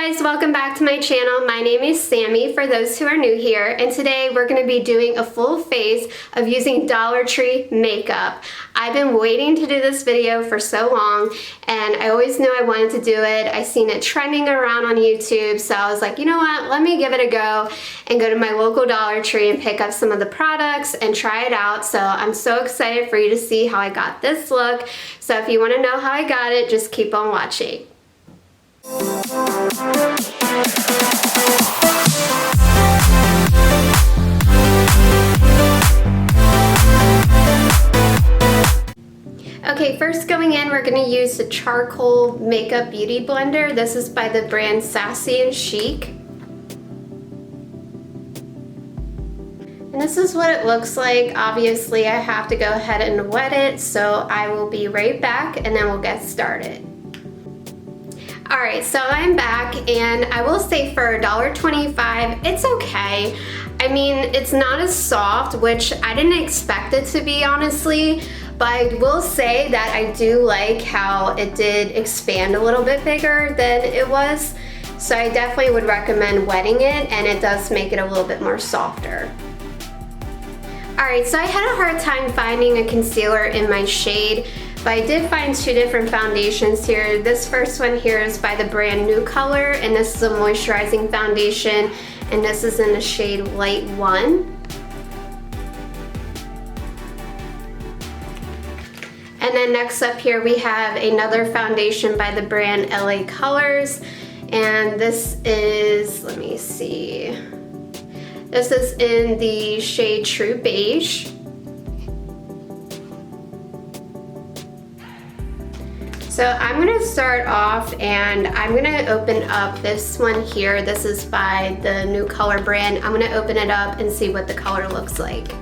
guys, welcome back to my channel. My name is Sammy for those who are new here, and today we're going to be doing a full face of using Dollar Tree makeup. I've been waiting to do this video for so long, and I always knew I wanted to do it. I seen it trending around on YouTube, so I was like, you know what, let me give it a go and go to my local Dollar Tree and pick up some of the products and try it out. So I'm so excited for you to see how I got this look. So if you want to know how I got it, just keep on watching. Okay, first going in, we're going to use the Charcoal Makeup Beauty Blender. This is by the brand Sassy and Chic. And this is what it looks like. Obviously, I have to go ahead and wet it, so I will be right back and then we'll get started. Alright, so I'm back, and I will say for $1.25, it's okay. I mean, it's not as soft, which I didn't expect it to be, honestly, but I will say that I do like how it did expand a little bit bigger than it was. So I definitely would recommend wetting it, and it does make it a little bit more softer. Alright, so I had a hard time finding a concealer in my shade, but I did find two different foundations here. This first one here is by the brand Nucolor, and this is a moisturizing foundation, and this is in the shade Light 1. And then next up here we have another foundation by the brand L.A Colors, and this is, let me see, this is in the shade True Beige. So I'm going to start off, and I'm going to open up this one here. This is by the Nucolor brand. I'm going to open it up and see what the color looks like.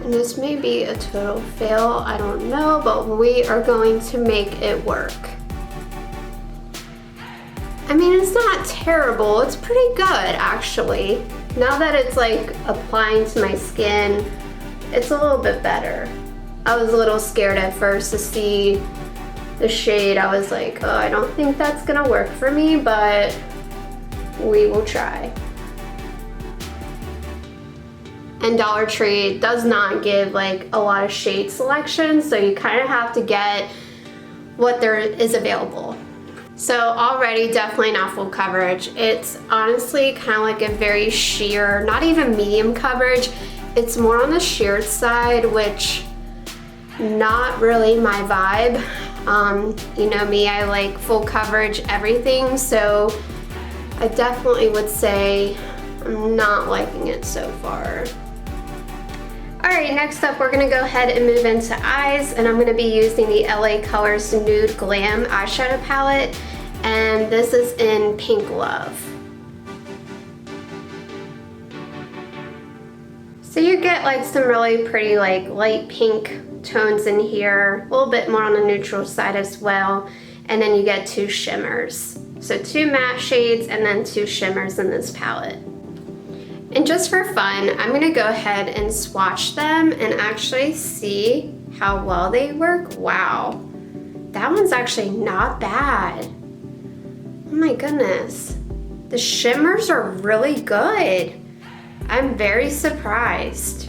And this may be a total fail, I don't know, but we are going to make it work. I mean, it's not terrible. It's pretty good, actually. Now that it's like applying to my skin, it's a little bit better. I was a little scared at first to see the shade. I was like, oh, I don't think that's gonna work for me, but we will try. And Dollar Tree does not give like a lot of shade selection, so you kind of have to get what there is available. So already definitely not full coverage. It's honestly kind of like a very sheer, not even medium coverage. It's more on the sheer side, which not really my vibe. You know me, I like full coverage everything, so I definitely would say I'm not liking it so far. Alright, next up we're going to go ahead and move into eyes, and I'm going to be using the L.A Colors Nude Glam eyeshadow palette, and this is in Pink Love. So you get like some really pretty like light pink tones in here, a little bit more on the neutral side as well, and then you get two shimmers. So two matte shades and then two shimmers in this palette. And just for fun, I'm going to go ahead and swatch them and actually see how well they work. Wow, that one's actually not bad. Oh my goodness, the shimmers are really good. I'm very surprised.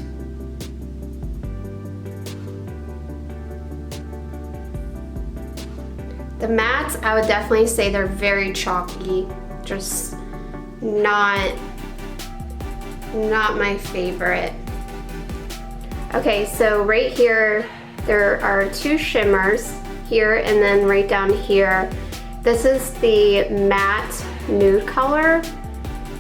The mattes, I would definitely say they're very chalky, just not my favorite. Okay, so right here, there are two shimmers here and then right down here. This is the matte nude color.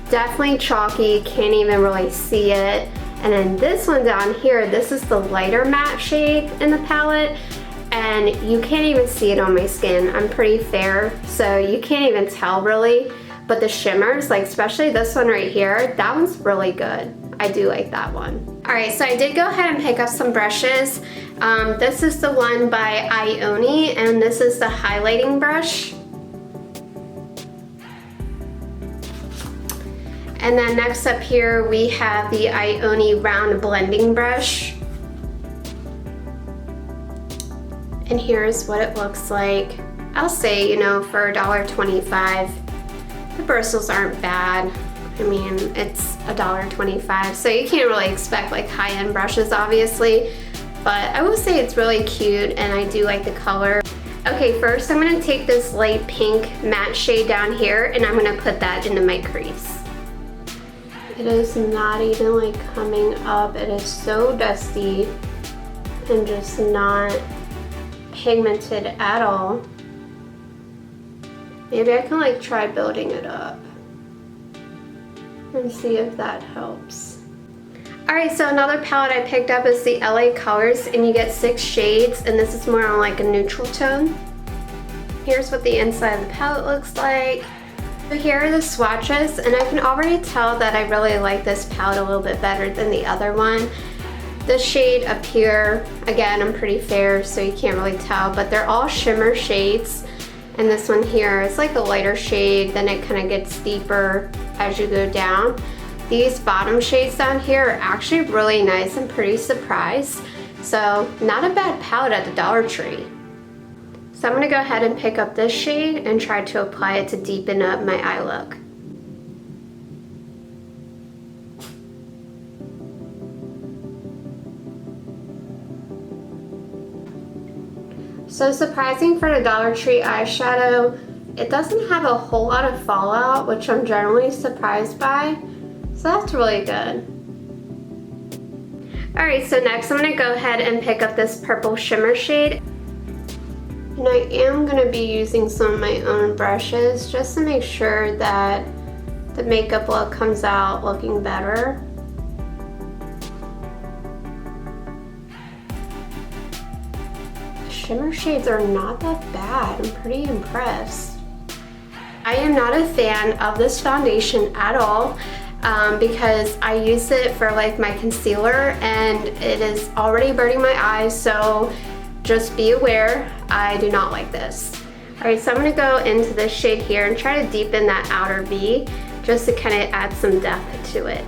Definitely chalky, can't even really see it. And then this one down here, this is the lighter matte shade in the palette, and you can't even see it on my skin. I'm pretty fair, so you can't even tell really. But the shimmers, like especially this one right here, that one's really good. I do like that one. Alright, so I did go ahead and pick up some brushes. This is the one by Ioni, and this is the highlighting brush. And then next up here we have the Ioni round blending brush. And here's what it looks like. I'll say, you know, for $1.25, the bristles aren't bad. I mean, it's $1.25, so you can't really expect like high-end brushes, obviously, but I will say it's really cute and I do like the color. Okay, first I'm gonna take this light pink matte shade down here and I'm gonna put that into my crease. It is not even like coming up. It is so dusty and just not pigmented at all. Maybe I can like try building it up and see if that helps. Alright, so another palette I picked up is the L.A Colors, and you get 6 shades, and this is more on like a neutral tone. Here's what the inside of the palette looks like. So here are the swatches, and I can already tell that I really like this palette a little bit better than the other one. The shade up here, again, I'm pretty fair, so you can't really tell, but they're all shimmer shades. And this one here is like a lighter shade, then it kind of gets deeper as you go down. These bottom shades down here are actually really nice. I'm pretty surprised. So not a bad palette at the Dollar Tree. So I'm gonna go ahead and pick up this shade and try to apply it to deepen up my eye look. So surprising for the Dollar Tree eyeshadow, it doesn't have a whole lot of fallout, which I'm generally surprised by. So that's really good. Alright, so next I'm gonna go ahead and pick up this purple shimmer shade. And I am gonna be using some of my own brushes just to make sure that the makeup look comes out looking better. Shimmer shades are not that bad. I'm pretty impressed. I am not a fan of this foundation at all because I use it for like my concealer and it is already burning my eyes, so just be aware, I do not like this. Alright, so I'm going to go into this shade here and try to deepen that outer V just to kind of add some depth to it.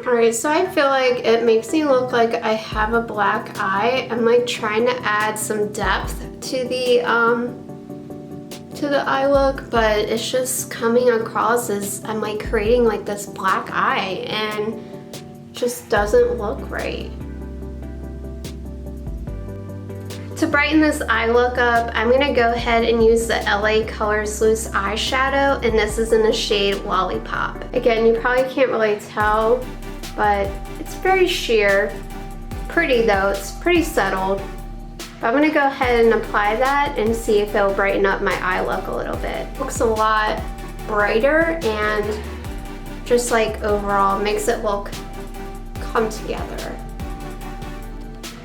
Alright, so I feel like it makes me look like I have a black eye. I'm like trying to add some depth to the eye look, but it's just coming across as I'm like creating like this black eye and it just doesn't look right. To brighten this eye look up, I'm going to go ahead and use the L.A Colors Loose Eyeshadow, and this is in the shade Lollipop. Again, you probably can't really tell, but it's very sheer. Pretty though, it's pretty settled. But I'm gonna go ahead and apply that and see if it'll brighten up my eye look a little bit. Looks a lot brighter and just like overall makes it look come together.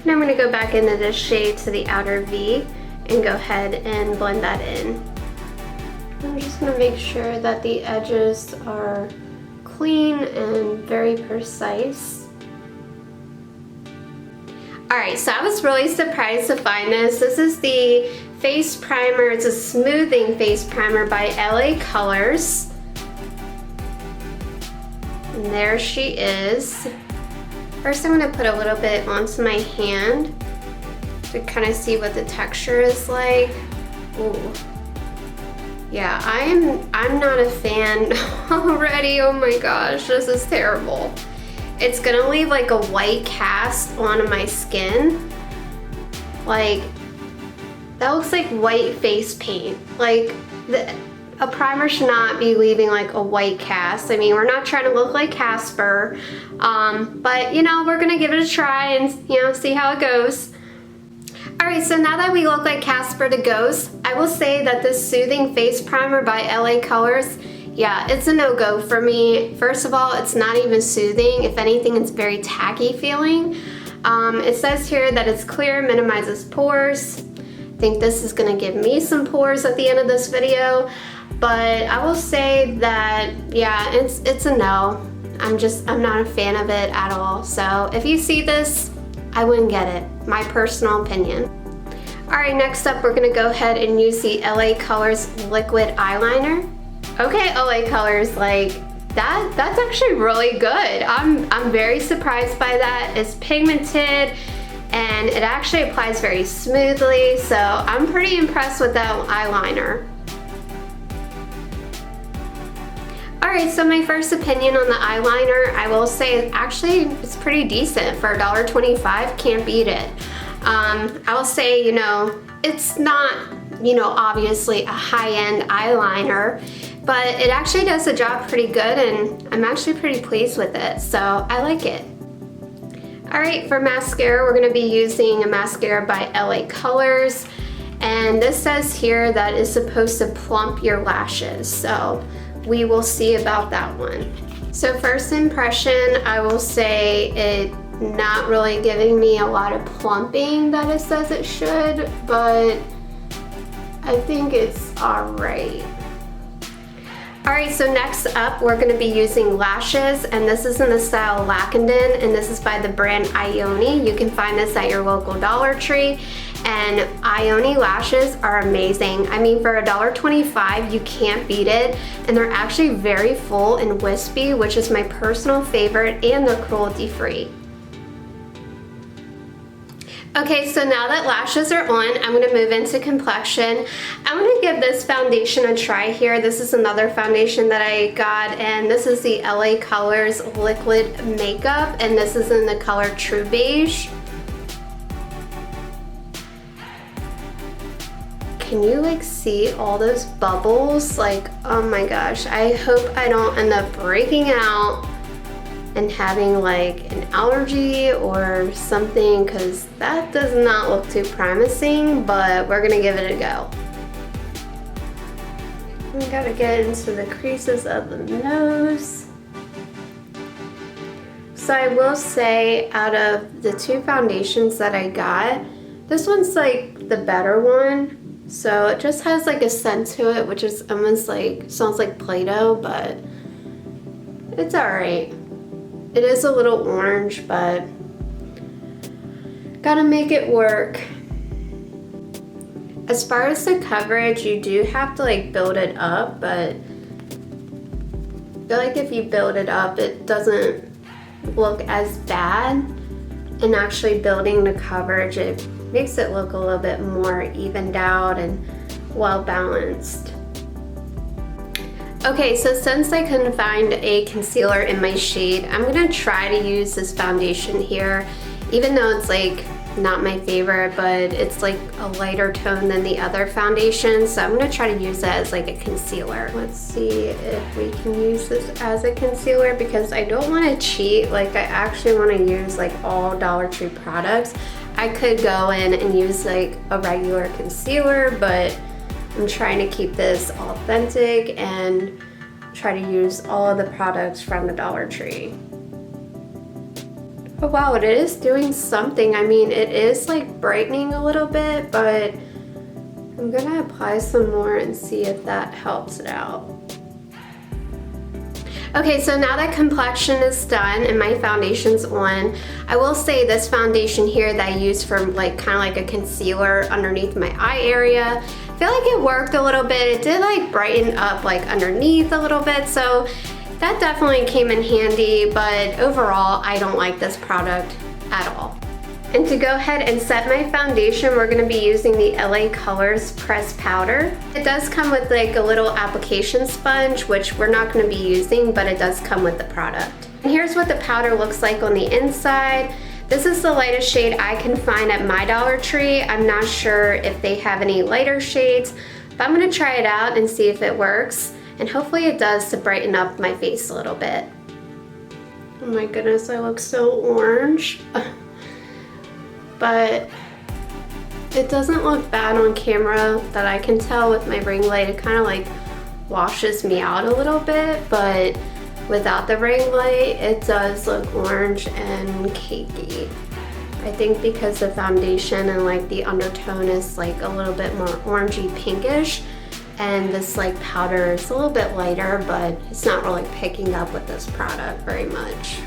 And I'm gonna go back into this shade to the outer V and go ahead and blend that in. I'm just gonna make sure that the edges are clean and very precise. Alright, so I was really surprised to find this. This is the face primer. It's a smoothing face primer by L.A Colors. And there she is. First I'm going to put a little bit onto my hand to kind of see what the texture is like. Ooh. Yeah, I'm not a fan already. Oh my gosh, this is terrible. It's gonna leave like a white cast on my skin. Like, that looks like white face paint. Like, a primer should not be leaving like a white cast. I mean, we're not trying to look like Casper, but you know, we're gonna give it a try and you know, see how it goes. Alright, so now that we look like Casper the Ghost, I will say that this Soothing Face Primer by L.A Colors, yeah, it's a no-go for me. First of all, it's not even soothing. If anything, it's very tacky feeling. It says here that it's clear, minimizes pores. I think this is gonna give me some pores at the end of this video, but I will say that, yeah, it's a no. I'm not a fan of it at all. So if you see this, I wouldn't get it. My personal opinion. Alright, next up we're gonna go ahead and use the L.A Colors Liquid Eyeliner. Okay, L.A Colors, like that's actually really good. I'm very surprised by that. It's pigmented. and it actually applies very smoothly, so I'm pretty impressed with that eyeliner. Alright, so my first opinion on the eyeliner, I will say actually it's pretty decent for $1.25, can't beat it. I will say, you know, it's not, you know, obviously a high-end eyeliner, but it actually does the job pretty good, and I'm actually pretty pleased with it, so I like it. Alright, for mascara, we're going to be using a mascara by L.A Colors, and this says here that it's supposed to plump your lashes, so we will see about that one. So first impression, I will say it not really giving me a lot of plumping that it says it should, but I think it's alright. Alright, so next up we're going to be using lashes, and this is in the style Lacandon, and this is by the brand Ioni. You can find this at your local Dollar Tree, and Ioni lashes are amazing. I mean, for $1.25 you can't beat it, and they're actually very full and wispy, which is my personal favorite, and they're cruelty free. Okay, so now that lashes are on, I'm going to move into complexion. I'm going to give this foundation a try here. This is another foundation that I got, and this is the L.A Colors Liquid Makeup, and this is in the color True Beige. Can you like see all those bubbles? Like, oh my gosh, I hope I don't end up breaking out and having like an allergy or something, because that does not look too promising, but we're gonna give it a go. We gotta get into the creases of the nose. So I will say, out of the two foundations that I got, this one's like the better one. So it just has like a scent to it, which is almost like, sounds like Play-Doh, but it's alright. It is a little orange, but gotta make it work. As far as the coverage, you do have to like build it up, but I feel like if you build it up, it doesn't look as bad. And actually building the coverage, it makes it look a little bit more evened out and well balanced. Okay, so since I couldn't find a concealer in my shade, I'm gonna try to use this foundation here, even though it's like not my favorite, but it's like a lighter tone than the other foundation, so I'm gonna try to use that as like a concealer. Let's see if we can use this as a concealer, because I don't want to cheat. Like, I actually want to use like all Dollar Tree products. I could go in and use like a regular concealer, but I'm trying to keep this authentic and try to use all of the products from the Dollar Tree. Oh wow, it is doing something. I mean, it is like brightening a little bit, but I'm gonna apply some more and see if that helps it out. Okay, so now that complexion is done and my foundation's on, I will say this foundation here that I used for like kind of like a concealer underneath my eye area, I feel like it worked a little bit. It did like brighten up like underneath a little bit, so that definitely came in handy, but overall I don't like this product at all. And to go ahead and set my foundation, we're going to be using the L.A Colors Pressed Powder. It does come with like a little application sponge, which we're not going to be using, but it does come with the product. And here's what the powder looks like on the inside. This is the lightest shade I can find at my Dollar Tree. I'm not sure if they have any lighter shades, but I'm going to try it out and see if it works. And hopefully it does to brighten up my face a little bit. Oh my goodness, I look so orange. But it doesn't look bad on camera that I can tell with my ring light. It kind of like washes me out a little bit, but without the ring light, it does look orange and cakey. I think because the foundation and like the undertone is like a little bit more orangey pinkish, and this like powder is a little bit lighter, but it's not really picking up with this product very much.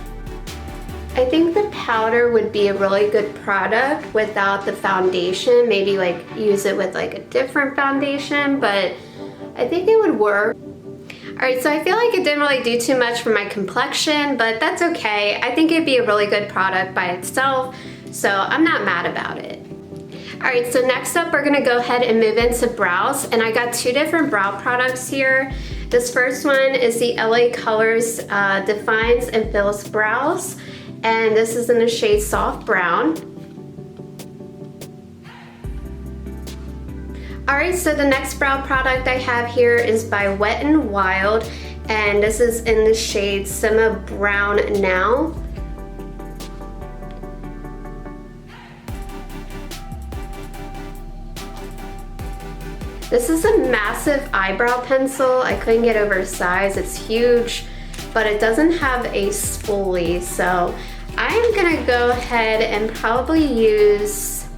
I think the powder would be a really good product without the foundation. Maybe like use it with like a different foundation, but I think it would work. Alright, so I feel like it didn't really do too much for my complexion, but that's okay. I think it'd be a really good product by itself. So I'm not mad about it. Alright, so next up we're gonna go ahead and move into brows, and I got two different brow products here. This first one is the LA Colors Defines and Fills Brows, and this is in the shade Soft Brown. Alright, so the next brow product I have here is by Wet n Wild, and this is in the shade Simma Brown Now. This is a massive eyebrow pencil. I couldn't get over its size. It's huge, but it doesn't have a spoolie. So I am gonna go ahead and probably use,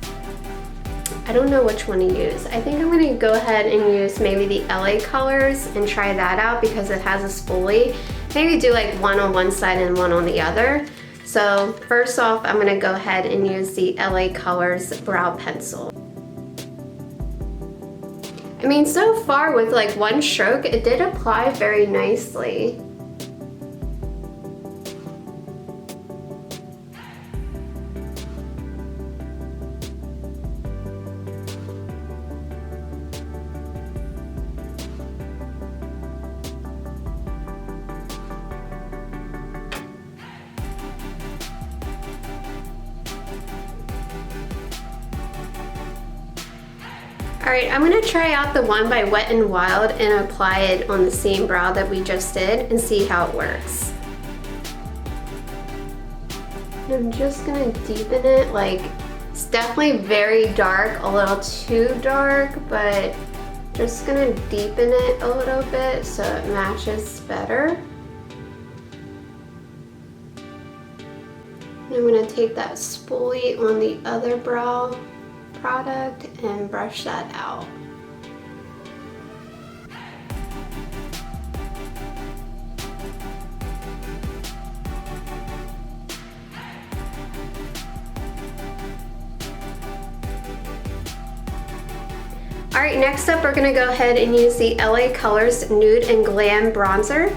I don't know which one to use. I think I'm gonna go ahead and use maybe the LA Colors and try that out because it has a spoolie. Maybe do like one on one side and one on the other. So first off, I'm gonna go ahead and use the LA Colors brow pencil. I mean, so far with like one stroke, it did apply very nicely. Alright, I'm going to try out the one by Wet n Wild and apply it on the same brow that we just did and see how it works. And I'm just going to deepen it, like, it's definitely very dark, a little too dark, but just going to deepen it a little bit so it matches better. And I'm going to take that spoolie on the other brow product and brush that out. Alright, next up we're going to go ahead and use the LA Colors Nude and Glam bronzer.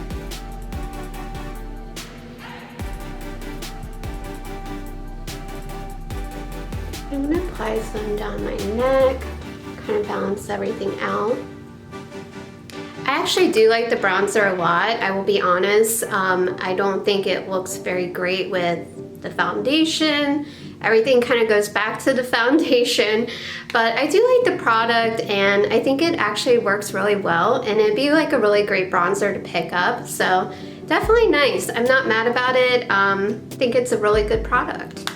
I'm going to apply some down my neck, kind of balance everything out. I actually do like the bronzer a lot, I will be honest. I don't think it looks very great with the foundation. Everything kind of goes back to the foundation, but I do like the product and I think it actually works really well, and it'd be like a really great bronzer to pick up. So definitely nice. I'm not mad about it. I think it's a really good product.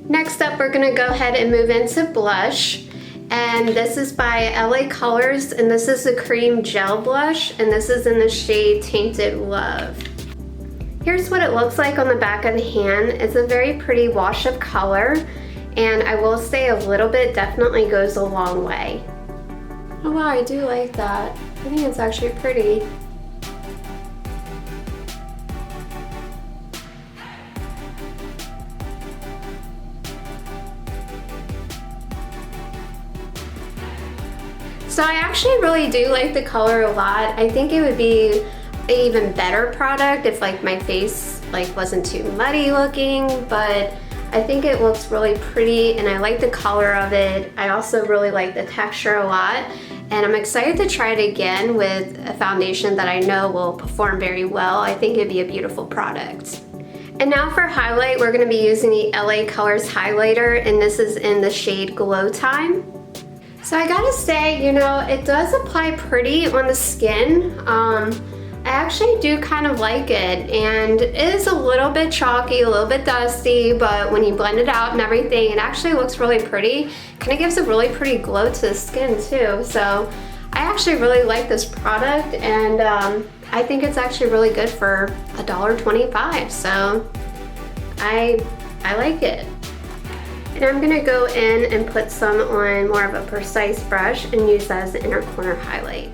Next up, we're gonna go ahead and move into blush. And this is by LA Colors, and this is a cream gel blush, and this is in the shade Tainted Love. Here's what it looks like on the back of the hand. It's a very pretty wash of color, and I will say a little bit definitely goes a long way. Oh wow, I do like that. I think it's actually pretty. So I actually really do like the color a lot. I think it would be an even better product if like my face like wasn't too muddy looking, but I think it looks really pretty and I like the color of it. I also really like the texture a lot, and I'm excited to try it again with a foundation that I know will perform very well. I think it'd be a beautiful product. And now for highlight, we're going to be using the LA Colors highlighter, and this is in the shade Glow Time. So I gotta say, you know, it does apply pretty on the skin. I actually do kind of like it, and it is a little bit chalky, a little bit dusty, but when you blend it out and everything, it actually looks really pretty. Kind of gives a really pretty glow to the skin too. So I actually really like this product, and I think it's actually really good for $1.25. So I like it. And I'm gonna go in and put some on more of a precise brush and use that as the inner corner highlight.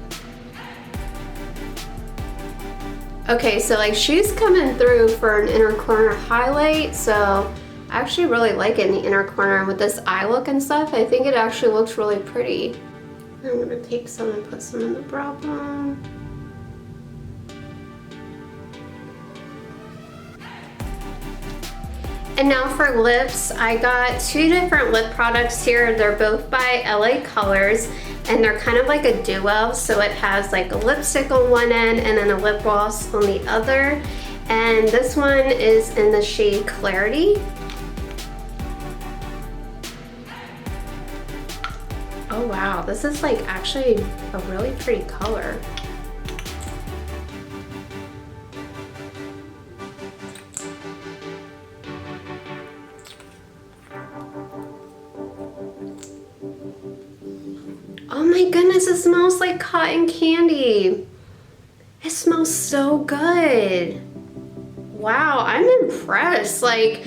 Okay, so like she's coming through for an inner corner highlight, so I actually really like it in the inner corner. And with this eye look and stuff, I think it actually looks really pretty. I'm gonna take some and put some in the brow bone. And now for lips, I got two different lip products here. They're both by L.A Colors, and they're kind of like a duo. So it has like a lipstick on one end and then a lip gloss on the other. And this one is in the shade Clarity. Oh wow, this is like actually a really pretty color. Oh my goodness, it smells like cotton candy. It smells so good. Wow, I'm impressed. Like,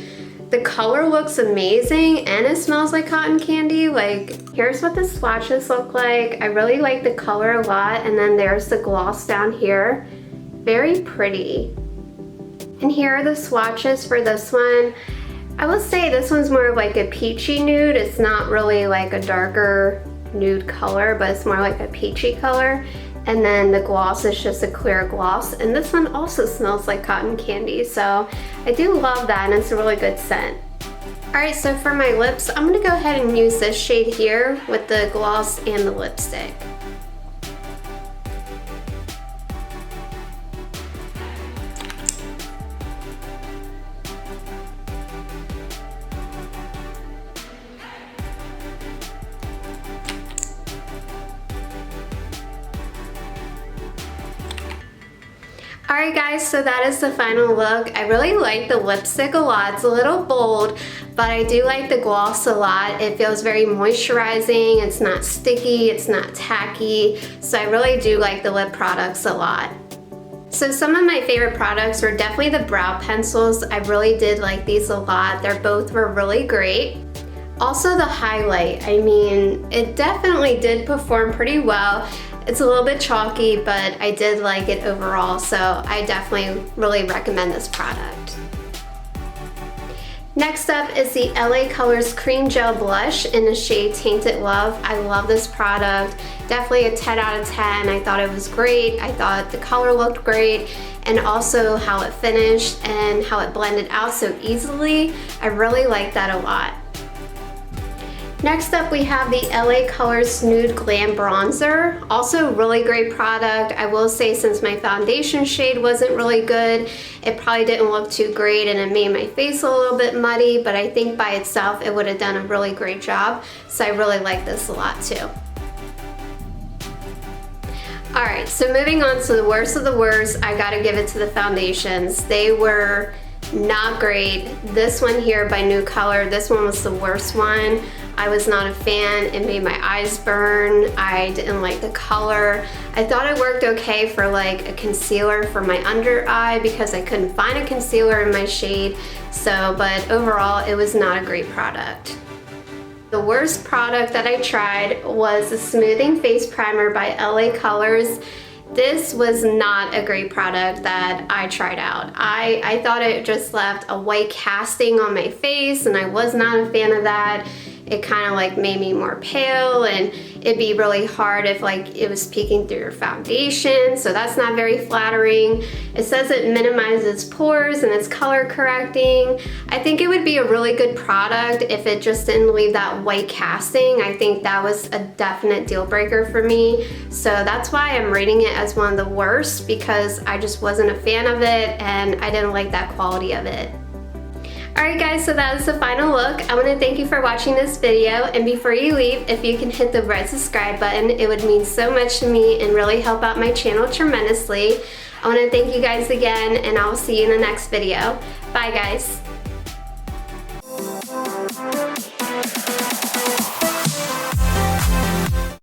the color looks amazing and it smells like cotton candy. Like, here's what the swatches look like. I really like the color a lot, and then there's the gloss down here. Very pretty. And here are the swatches for this one. I will say this one's more of like a peachy nude. It's not really like a darker nude color, but it's more like a peachy color. And then the gloss is just a clear gloss. And this one also smells like cotton candy. So I do love that, and it's a really good scent. All right, so for my lips, I'm gonna go ahead and use this shade here with the gloss and the lipstick. Alright guys, so that is the final look. I really like the lipstick a lot. It's a little bold, but I do like the gloss a lot. It feels very moisturizing. It's not sticky, it's not tacky. So I really do like the lip products a lot. So some of my favorite products were definitely the brow pencils. I really did like these a lot. They both were really great. Also the highlight, I mean, it definitely did perform pretty well. It's a little bit chalky, but I did like it overall, so I definitely really recommend this product. Next up is the L.A Colors Cream Gel Blush in the shade Tainted Love. I love this product. Definitely a 10 out of 10. I thought it was great. I thought the color looked great, and also how it finished and how it blended out so easily. I really like that a lot. Next up we have the L.A Colors Nude Glam Bronzer. Also a really great product. I will say, since my foundation shade wasn't really good, it probably didn't look too great and it made my face a little bit muddy, but I think by itself it would have done a really great job. So I really like this a lot too. Alright, so moving on to the worst of the worst, I gotta give it to the foundations. They were not great. This one here by Nucolor, this one was the worst one. I was not a fan. It made my eyes burn. I didn't like the color. I thought it worked okay for like a concealer for my under eye because I couldn't find a concealer in my shade. So, but overall, it was not a great product. The worst product that I tried was the Smoothing Face Primer by L.A Colors. This was not a great product that I tried out. I thought it just left a white casting on my face, and I was not a fan of that. It kind of like made me more pale, and it'd be really hard if like it was peeking through your foundation, so that's not very flattering. It says it minimizes pores and it's color correcting. I think it would be a really good product if it just didn't leave that white casting. I think that was a definite deal breaker for me. So that's why I'm rating it as one of the worst, because I just wasn't a fan of it and I didn't like that quality of it. Alright guys, so that is the final look. I want to thank you for watching this video, and before you leave, if you can hit the red subscribe button, it would mean so much to me and really help out my channel tremendously. I want to thank you guys again, and I'll see you in the next video. Bye guys.